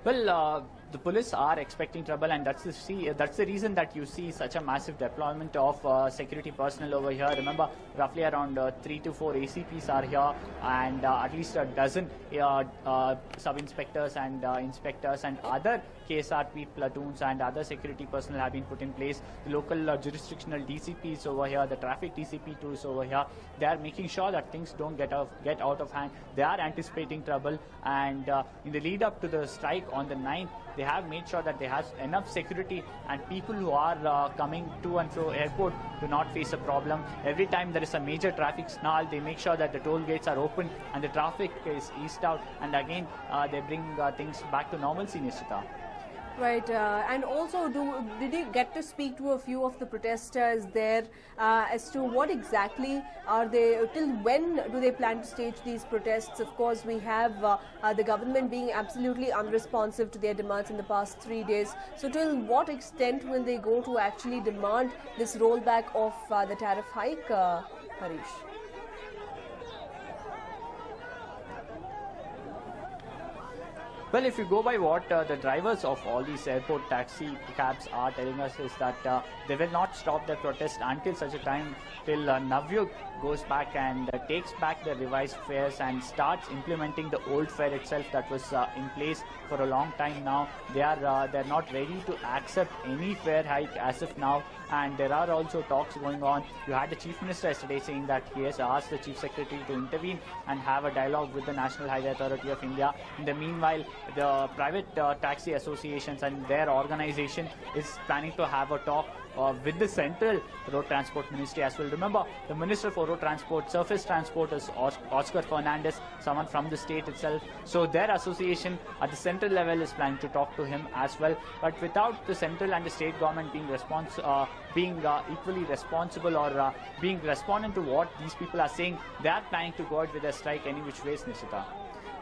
Well, the police are expecting trouble, and that's the reason that you see such a massive deployment of security personnel over here. Remember, roughly around 3 to 4 ACPs are here, and at least a dozen sub-inspectors and inspectors and other KSRP platoons and other security personnel have been put in place. The local jurisdictional DCPs over here, the traffic DCP too is over here. They are making sure that things don't get out of hand. They are anticipating trouble, and in the lead up to the strike on the 9th, they have made sure that they have enough security, and people who are coming to and fro airport do not face a problem. Every time there is a major traffic snarl, they make sure that the toll gates are open and the traffic is eased out, and again they bring things back to normalcy, Nishita. Right, and also, did you get to speak to a few of the protesters there as to what exactly are they, till when do they plan to stage these protests? Of course, we have the government being absolutely unresponsive to their demands in the past 3 days. So till what extent will they go to actually demand this rollback of the tariff hike, Harish? Well, if you go by what the drivers of all these airport taxi cabs are telling us, is that they will not stop their protest until such a time till Navyug goes back and takes back the revised fares and starts implementing the old fare itself that was in place for a long time now. They're not ready to accept any fare hike as of now, and there are also talks going on. You had the Chief Minister yesterday saying that he has asked the Chief Secretary to intervene and have a dialogue with the National Highway Authority of India. In the meanwhile, the private taxi associations and their organization is planning to have a talk with the Central Road Transport Ministry as well. Remember, the Minister for Road Transport, Surface Transport is Oscar Fernandez, someone from the state itself. So their association at the central level is planning to talk to him as well. But without the central and the state government being equally responsible or being responding to what these people are saying, they are planning to go out with a strike any which ways, Nishita.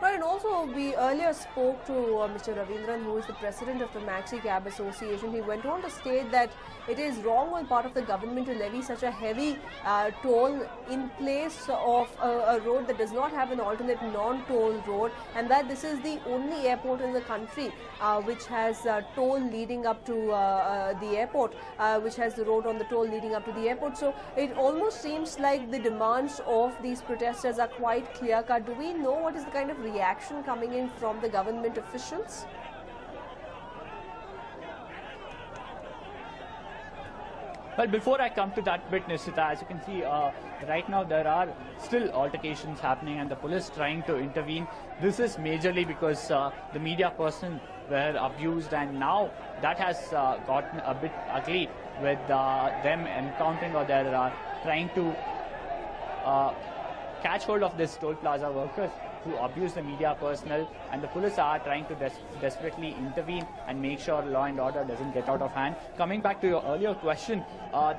Right, and also we earlier spoke to Mr. Ravindran, who is the president of the Maxi Cab Association. He went on to state that it is wrong on part of the government to levy such a heavy toll in place of a road that does not have an alternate non-toll road, and that this is the only airport in the country which has toll leading up to the airport, which has the road on the toll leading up to the airport. So it almost seems like the demands of these protesters are quite clear-cut. Do we know what is the kind of reaction coming in from the government officials? Well, before I come to that bit, Nishita, as you can see, right now there are still altercations happening and the police trying to intervene. This is majorly because the media person were abused, and now that has gotten a bit ugly with them encountering, or they're trying to catch hold of this toll plaza workers who abuse the media personnel, and the police are trying to desperately intervene and make sure law and order doesn't get out of hand. Coming back to your earlier question,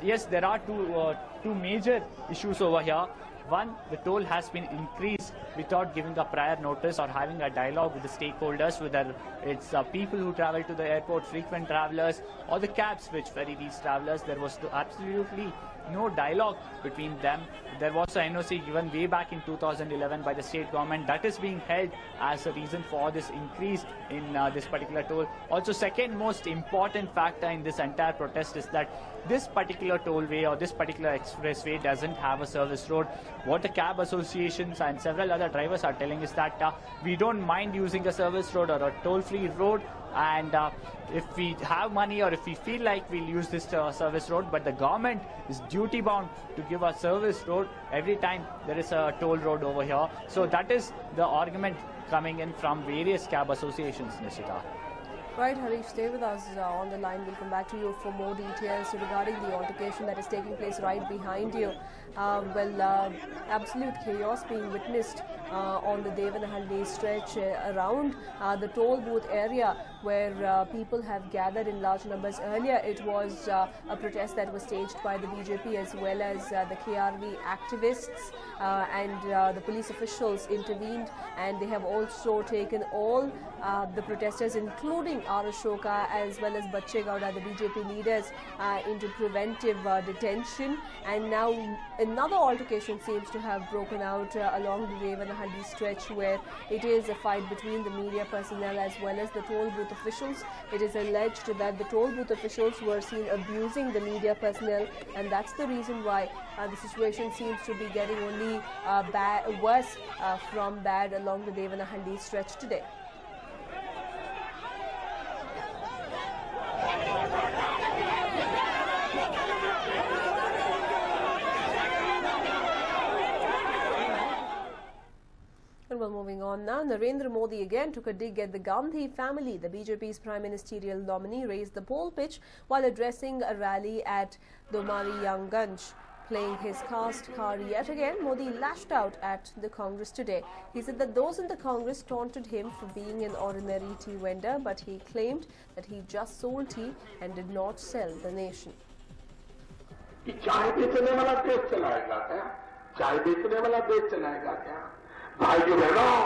yes, there are two major issues over here. One, the toll has been increased without giving a prior notice or having a dialogue with the stakeholders, whether it's people who travel to the airport, frequent travelers, or the cabs which ferry these travelers. There was absolutely no dialogue between them. There was a NOC given way back in 2011 by the state government that is being held as a reason for this increase in this particular toll. Also, second most important factor in this entire protest is that this particular tollway or this particular expressway doesn't have a service road. What the cab associations and several other drivers are telling is that we don't mind using a service road or a toll-free road, and if we have money or if we feel like we'll use this service road, but the government is duty bound to give a service road every time there is a toll road over here. So that is the argument coming in from various cab associations, Nishita. Right, Harish, stay with us on the line. We'll come back to you for more details regarding the altercation that is taking place right behind you. Absolute chaos being witnessed on the Devanahalli stretch around the toll booth area where people have gathered in large numbers. Earlier, it was a protest that was staged by the BJP as well as the KRV activists, and the police officials intervened, and they have also taken all the protesters, including R. Ashoka as well as Bacche Gowda, the BJP leaders, into preventive detention. And now another altercation seems to have broken out along the Devanahalli stretch, where it is a fight between the media personnel as well as the toll booth officials. It is alleged that the toll booth officials were seen abusing the media personnel, and that's the reason why the situation seems to be getting only worse from bad along the Devanahalli stretch today. And well, moving on now, Narendra Modi again took a dig at the Gandhi family. The BJP's prime ministerial nominee raised the poll pitch while addressing a rally at Domariyanganj. Playing his caste card yet again, Modi lashed out at the Congress today. He said that those in the Congress taunted him for being an ordinary tea vendor, but he claimed that he just sold tea and did not sell the nation. चाय बेचने वाला देश चलाएगा क्या? चाय बेचने वाला देश चलाएगा क्या? भाइयों बहनों,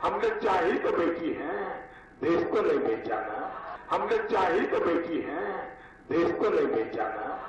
हमने चाय ही तो बेची है, देश को नहीं बेचा ना। हमने चाय ही तो बेची है, देश को नहीं बेचा ना।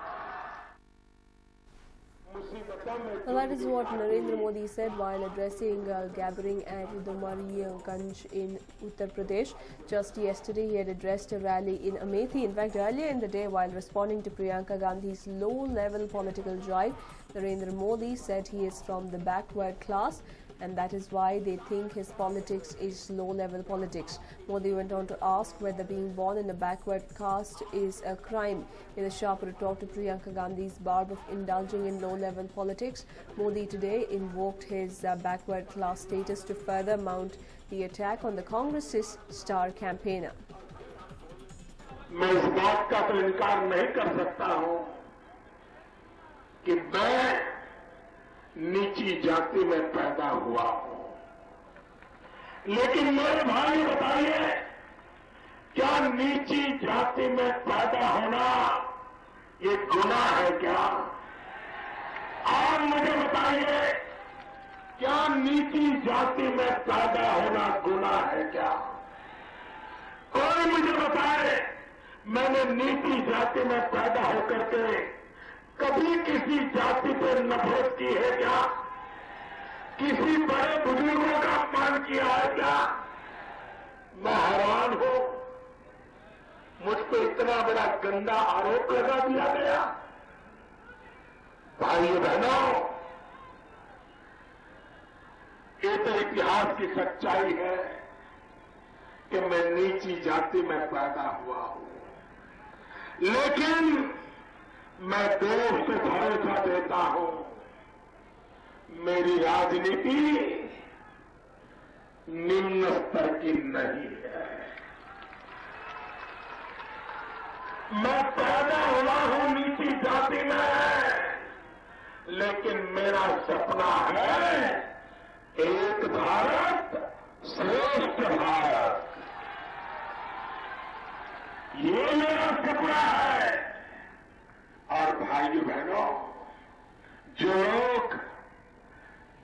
Well, that is what Narendra Modi said while addressing a gathering at Domariyanganj in Uttar Pradesh. Just yesterday, he had addressed a rally in Amethi. In fact, earlier in the day, while responding to Priyanka Gandhi's low-level political jibe, Narendra Modi said he is from the backward class, and that is why they think his politics is low-level politics. Modi went on to ask whether being born in a backward caste is a crime. In a sharp retort to Priyanka Gandhi's barb of indulging in low-level politics, Modi today invoked his backward class status to further mount the attack on the Congress's star campaigner. मैं इस बात का तो इनकार नहीं कर सकता हूं कि मैं नीची जाति में पैदा हुआ हूं, लेकिन मेरे भाई बताइए, क्या नीची जाति में पैदा होना ये गुनाह है क्या? आप मुझे बताइए, क्या नीची जाति में पैदा होना गुनाह है क्या? कोई मुझे बताए, मैंने नीची जाति में पैदा होकर के कभी किसी जाति पर नफरत की है क्या? किसी बड़े बुजुर्गों का अपमान किया है क्या? मैं हैरान हूं, मुझ पर इतना बड़ा गंदा आरोप लगा दिया गया। भाइयों बहनों, ये तो इतिहास की सच्चाई है कि मैं नीची जाति में पैदा हुआ हूं, लेकिन मैं देश को भरोसा देता हूं, मेरी राजनीति निम्न स्तर की नहीं है। मैं पैदा हुआ हूं नीची जाति में, लेकिन मेरा सपना है एक भारत श्रेष्ठ भारत। ये मेरा सपना है। और भाइयों बहनों, जो लोग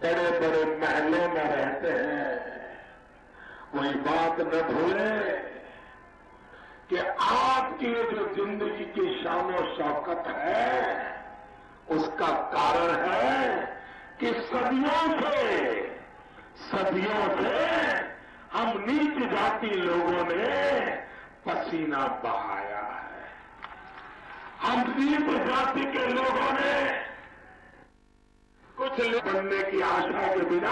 बड़े बड़े महलों में रहते हैं, कोई बात न भूले कि आपकी जो जिंदगी की शान और शौकत है, उसका कारण है कि सदियों से हम नीच जाति लोगों ने पसीना बहाया है। हम नीच जाति के लोगों ने कुछ बनने की आशा के बिना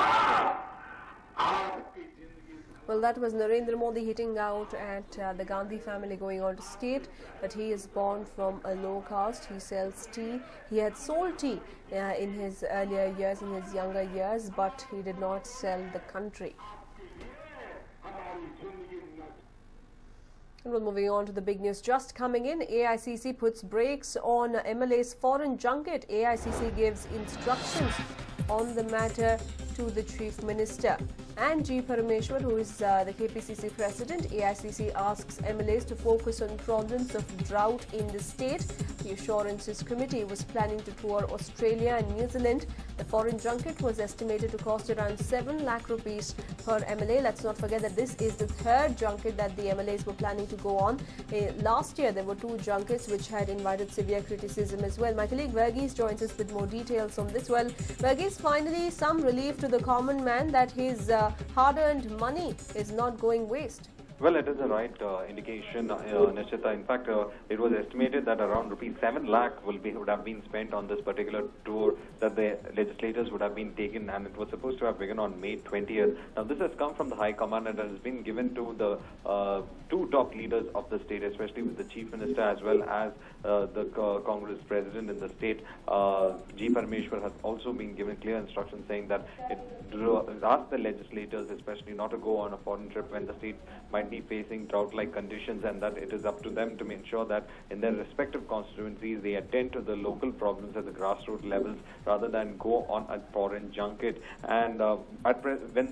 आपकी जिंदगी। Well, that was Narendra Modi hitting out at the Gandhi family, going on to state that he is born from a low caste. He sells tea. He had sold tea in his earlier years, in his younger years, but he did not sell the country. And we're moving on to the big news just coming in. AICC puts brakes on MLA's foreign junket. AICC gives instructions on the matter to the Chief Minister. And G. Parameshwar, who is the KPCC President, AICC asks MLAs to focus on problems of drought in the state. The Assurances Committee was planning to tour Australia and New Zealand. The foreign junket was estimated to cost around 7 lakh rupees per MLA. Let's not forget that this is the third junket that the MLAs were planning to go on. Last year, there were 2 junkets which had invited severe criticism as well. My colleague Verghese joins us with more details on this. Well, Verghese, finally some relief to the common man that his hard-earned money is not going waste. Well, it is the right indication, Nishita. In fact, it was estimated that around rupees 7 lakh would have been spent on this particular tour that the legislators would have been taken, and it was supposed to have begun on May 20th. Now, this has come from the High Command and has been given to the 2 top leaders of the state, especially with the Chief Minister as well as the Congress President in the state. G. Parameshwar has also been given clear instructions saying that it asked the legislators, especially not to go on a foreign trip when the state might be facing drought-like conditions, and that it is up to them to ensure that in their respective constituencies they attend to the local problems at the grassroots levels rather than go on a foreign junket. And when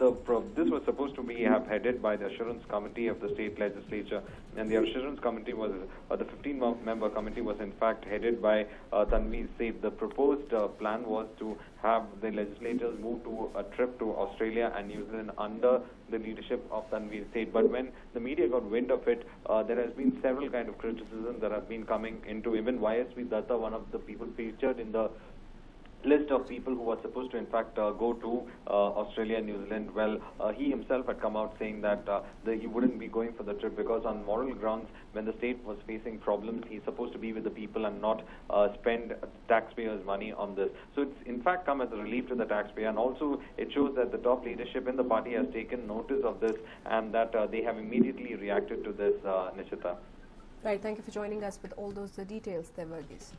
this was supposed to be headed by the Assurance Committee of the state legislature, and the Assurance Committee was the 15-member committee was in fact headed by Tanveer Seth. The proposed plan was to have the legislators move to a trip to Australia and New Zealand under the leadership of Tanveer Seth. But when the media got wind of it, there has been several kind of criticisms that have been coming into. Even YSV Datta, one of the people featured in the list of people who were supposed to in fact go to Australia and New Zealand. Well, he himself had come out saying that he wouldn't be going for the trip because on moral grounds, when the state was facing problems, he's supposed to be with the people and not spend taxpayers' money on this. So it's in fact come as a relief to the taxpayer, and also it shows that the top leadership in the party has taken notice of this and that they have immediately reacted to this, Nishita. Right, thank you for joining us with all those details there, Verghese.